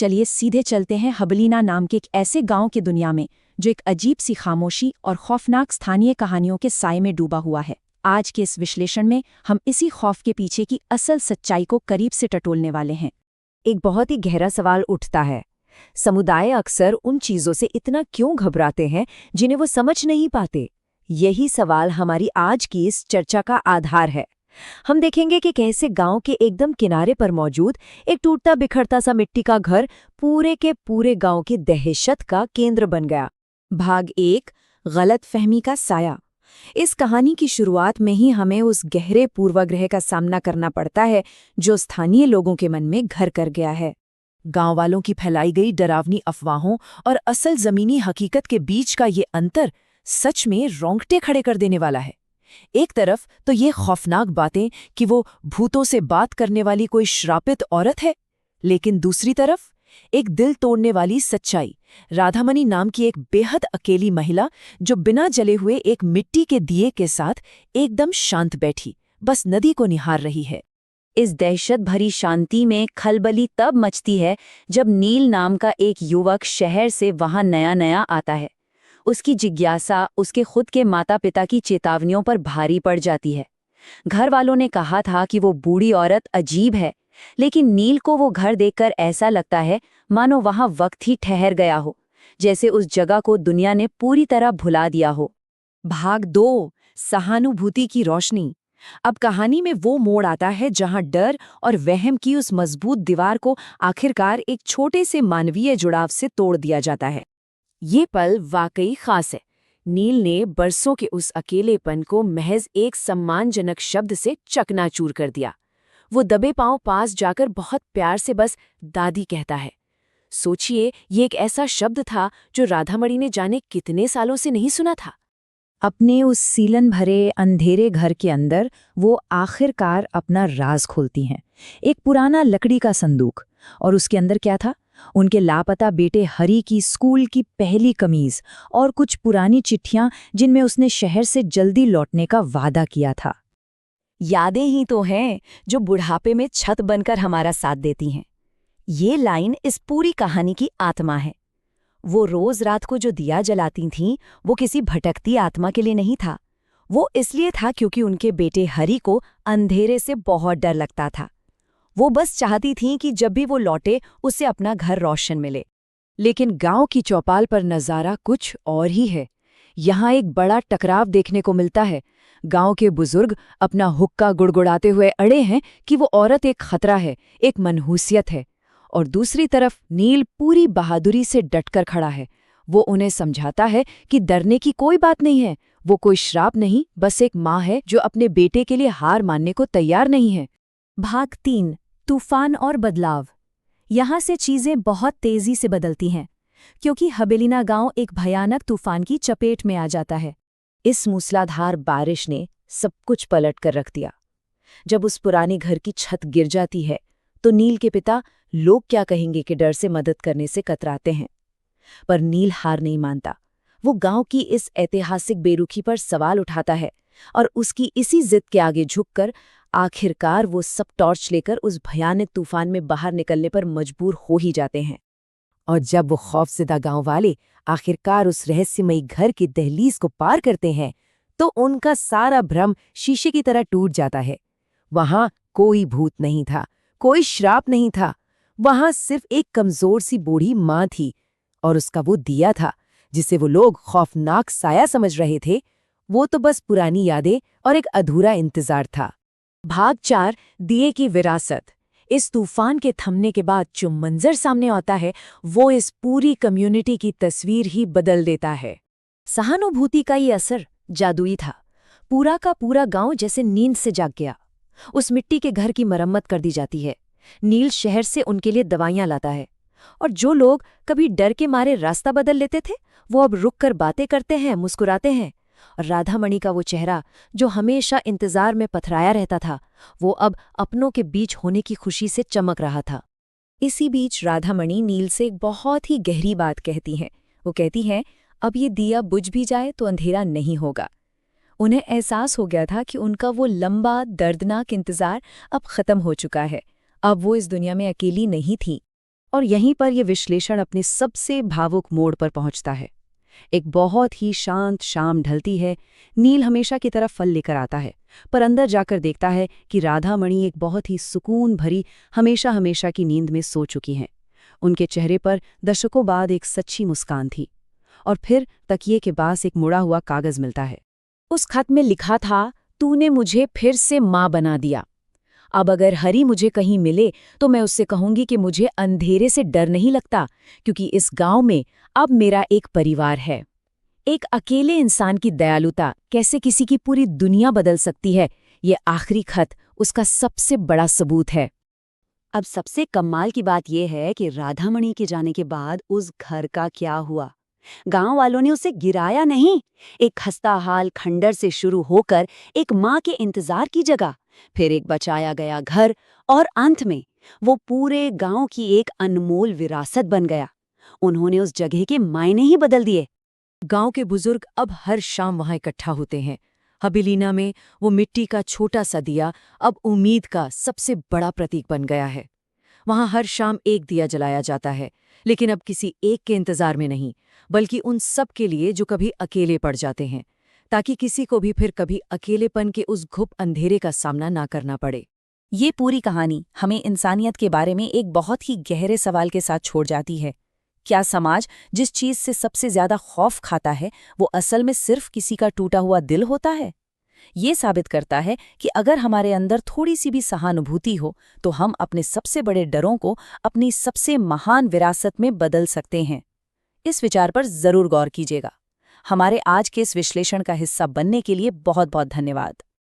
चलिए सीधे चलते हैं हबलीना नाम के एक ऐसे गांव की दुनिया में जो एक अजीब सी खामोशी और खौफनाक स्थानीय कहानियों के साए में डूबा हुआ है। आज के इस विश्लेषण में हम इसी खौफ के पीछे की असल सच्चाई को करीब से टटोलने वाले हैं। एक बहुत ही गहरा सवाल उठता है, समुदाय अक्सर उन चीजों से इतना क्यों घबराते हैं जिन्हें वो समझ नहीं पाते। यही सवाल हमारी आज की इस चर्चा का आधार है। हम देखेंगे कि कैसे गांव के एकदम किनारे पर मौजूद एक टूटता बिखरता सा मिट्टी का घर पूरे के पूरे गांव की दहशत का केंद्र बन गया। भाग 1, गलतफहमी का साया। इस कहानी की शुरुआत में ही हमें उस गहरे पूर्वाग्रह का सामना करना पड़ता है जो स्थानीय लोगों के मन में घर कर गया है। गांव वालों की फैलाई गई डरावनी अफवाहों और असल जमीनी हकीकत के बीच का ये अंतर सच में रोंगटे खड़े कर देने वाला है। एक तरफ तो ये खौफनाक बातें कि वो भूतों से बात करने वाली कोई श्रापित औरत है, लेकिन दूसरी तरफ एक दिल तोड़ने वाली सच्चाई, राधामणि नाम की एक बेहद अकेली महिला जो बिना जले हुए एक मिट्टी के दिए के साथ एकदम शांत बैठी बस नदी को निहार रही है। इस दहशत भरी शांति में खलबली तब मचती है जब नील नाम का एक युवक शहर से वहां नया नया आता है। उसकी जिज्ञासा उसके खुद के माता पिता की चेतावनियों पर भारी पड़ जाती है। घर वालों ने कहा था कि वो बूढ़ी औरत अजीब है, लेकिन नील को वो घर देखकर ऐसा लगता है मानो वहां वक्त ही ठहर गया हो, जैसे उस जगह को दुनिया ने पूरी तरह भुला दिया हो। भाग 2, सहानुभूति की रोशनी। अब कहानी में वो मोड़ आता है जहां डर और वहम की उस मजबूत दीवार को आखिरकार एक छोटे से मानवीय जुड़ाव से तोड़ दिया जाता है। ये पल वाकई खास है। नील ने बरसों के उस अकेलेपन को महज एक सम्मानजनक शब्द से चकनाचूर कर दिया। वो दबे पांव पास जाकर बहुत प्यार से बस दादी कहता है। सोचिए, ये एक ऐसा शब्द था जो राधामणि ने जाने कितने सालों से नहीं सुना था। अपने उस सीलन भरे अंधेरे घर के अंदर वो आखिरकार अपना राज खोलती हैं। एक पुराना लकड़ी का संदूक, और उसके अंदर क्या था? उनके लापता बेटे हरी की स्कूल की पहली कमीज और कुछ पुरानी चिट्ठियां जिनमें उसने शहर से जल्दी लौटने का वादा किया था। यादें ही तो हैं जो बुढ़ापे में छत बनकर हमारा साथ देती हैं। ये लाइन इस पूरी कहानी की आत्मा है। वो रोज रात को जो दिया जलाती थीं, वो किसी भटकती आत्मा के लिए नहीं था। वो इसलिए था क्योंकि उनके बेटे हरी को अंधेरे से बहुत डर लगता था। वो बस चाहती थीं कि जब भी वो लौटे उसे अपना घर रोशन मिले। लेकिन गांव की चौपाल पर नज़ारा कुछ और ही है। यहाँ एक बड़ा टकराव देखने को मिलता है। गांव के बुजुर्ग अपना हुक्का गुड़गुड़ाते हुए अड़े हैं कि वो औरत एक खतरा है, एक मनहूसियत है, और दूसरी तरफ नील पूरी बहादुरी से डटकर खड़ा है। वो उन्हें समझाता है कि डरने की कोई बात नहीं है, वो कोई श्राप नहीं, बस एक माँ है जो अपने बेटे के लिए हार मानने को तैयार नहीं है। भाग 3, तूफान और बदलाव। यहाँ से चीजें बहुत तेजी से बदलती हैं, क्योंकि हबेलिना गांव एक भयानक तूफान की चपेट में आ जाता है। इस मूसलाधार बारिश ने सब कुछ पलट कर रख दिया। जब उस पुराने घर की छत गिर जाती है तो नील के पिता लोग क्या कहेंगे कि डर से मदद करने से कतराते हैं। पर नील हार नहीं मानता। वो गांव की इस ऐतिहासिक बेरुखी पर सवाल उठाता है और उसकी इसी जिद के आगे झुककर आखिरकार वो सब टॉर्च लेकर उस भयानक तूफान में बाहर निकलने पर मजबूर हो ही जाते हैं। और जब वो खौफज़दा गांव वाले आखिरकार उस रहस्यमयी घर की दहलीज को पार करते हैं तो उनका सारा भ्रम शीशे की तरह टूट जाता है। वहां कोई भूत नहीं था, कोई श्राप नहीं था। वहां सिर्फ एक कमजोर सी बूढ़ी माँ थी, और उसका वो दिया था जिसे वो लोग खौफनाक साया समझ रहे थे। वो तो बस पुरानी यादें और एक अधूरा इंतजार था। भाग 4, दिए की विरासत। इस तूफान के थमने के बाद जो मंजर सामने आता है वो इस पूरी कम्युनिटी की तस्वीर ही बदल देता है। सहानुभूति का ये असर जादुई था। पूरा का पूरा गांव जैसे नींद से जाग गया। उस मिट्टी के घर की मरम्मत कर दी जाती है। नील शहर से उनके लिए दवाइयां लाता है, और जो लोग कभी डर के मारे रास्ता बदल लेते थे वो अब रुककर बातें करते हैं, मुस्कुराते हैं। और राधामणि का वो चेहरा जो हमेशा इंतजार में पथराया रहता था, वो अब अपनों के बीच होने की खुशी से चमक रहा था। इसी बीच राधामणि नील से एक बहुत ही गहरी बात कहती हैं। वो कहती हैं, अब ये दिया बुझ भी जाए तो अंधेरा नहीं होगा। उन्हें एहसास हो गया था कि उनका वो लंबा दर्दनाक इंतजार अब खत्म हो चुका है। अब वो इस दुनिया में अकेली नहीं थी। और यहीं पर यह विश्लेषण अपने सबसे भावुक मोड़ पर पहुंचता है। एक बहुत ही शांत शाम ढलती है। नील हमेशा की तरफ फल लेकर आता है, पर अंदर जाकर देखता है कि राधामणि एक बहुत ही सुकून भरी हमेशा हमेशा की नींद में सो चुकी हैं। उनके चेहरे पर दशकों बाद एक सच्ची मुस्कान थी। और फिर तकिए के पास एक मुड़ा हुआ कागज मिलता है। उस खत में लिखा था, तूने मुझे फिर से माँ बना दिया। अब अगर हरी मुझे कहीं मिले तो मैं उससे कहूंगी कि मुझे अंधेरे से डर नहीं लगता, क्योंकि इस गांव में अब मेरा एक परिवार है। एक अकेले इंसान की दयालुता कैसे किसी की पूरी दुनिया बदल सकती है, ये आखिरी खत उसका सबसे बड़ा सबूत है। अब सबसे कमाल की बात यह है कि राधामणि के जाने के बाद उस घर का क्या हुआ। गांव वालों ने उसे गिराया नहीं। एक खस्ताहाल खंडर से शुरू होकर एक माँ के इंतजार की जगह, फिर एक बचाया गया घर, और अंत में वो पूरे गांव की एक अनमोल विरासत बन गया। उन्होंने उस जगह के मायने ही बदल दिए। गांव के बुजुर्ग अब हर शाम वहां इकट्ठा होते हैं। हवेलीना में वो मिट्टी का छोटा सा दिया अब उम्मीद का सबसे बड़ा प्रतीक बन गया है। वहां हर शाम एक दिया जलाया जाता है, लेकिन अब किसी एक के इंतजार में नहीं, बल्कि उन सब के लिए जो कभी अकेले पड़ जाते हैं, ताकि किसी को भी फिर कभी अकेलेपन के उस घुप अंधेरे का सामना ना करना पड़े। ये पूरी कहानी हमें इंसानियत के बारे में एक बहुत ही गहरे सवाल के साथ छोड़ जाती है। क्या समाज जिस चीज से सबसे ज्यादा खौफ खाता है वो असल में सिर्फ किसी का टूटा हुआ दिल होता है? ये साबित करता है कि अगर हमारे अंदर थोड़ी सी भी सहानुभूति हो तो हम अपने सबसे बड़े डरों को अपनी सबसे महान विरासत में बदल सकते हैं। इस विचार पर जरूर गौर कीजिएगा। हमारे आज के इस विश्लेषण का हिस्सा बनने के लिए बहुत बहुत धन्यवाद।